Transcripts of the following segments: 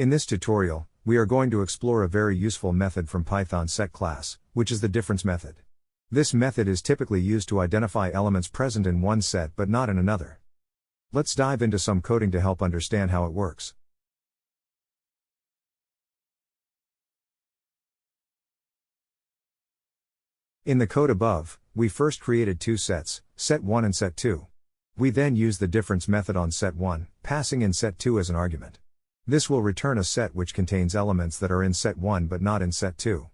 In this tutorial, we are going to explore a very useful method from Python set class, which is the difference method. This method is typically used to identify elements present in one set but not in another. Let's dive into some coding to help understand how it works. In the code above, we first created two sets, set1 and set2. We then use the difference method on set1, passing in set2 as an argument. This will return a set which contains elements that are in set1 but not in set2.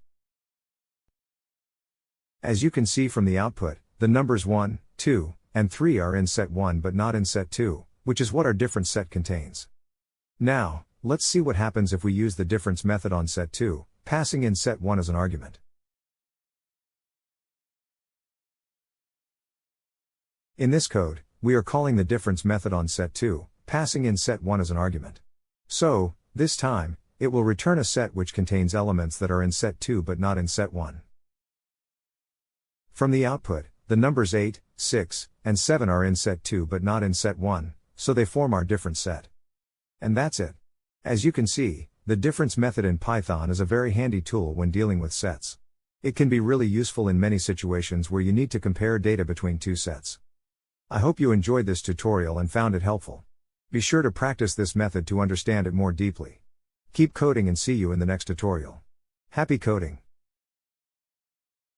As you can see from the output, the numbers 1, 2, and 3 are in set1 but not in set2, which is what our difference set contains. Now, let's see what happens if we use the difference method on set2, passing in set1 as an argument. In this code, we are calling the difference method on set2, passing in set1 as an argument. So, this time, it will return a set which contains elements that are in set2 but not in set1. From the output, the numbers 8, 6, and 7 are in set2 but not in set1, so they form our difference set. And that's it. As you can see, the difference method in Python is a very handy tool when dealing with sets. It can be really useful in many situations where you need to compare data between two sets. I hope you enjoyed this tutorial and found it helpful. Be sure to practice this method to understand it more deeply. Keep coding and see you in the next tutorial. Happy coding!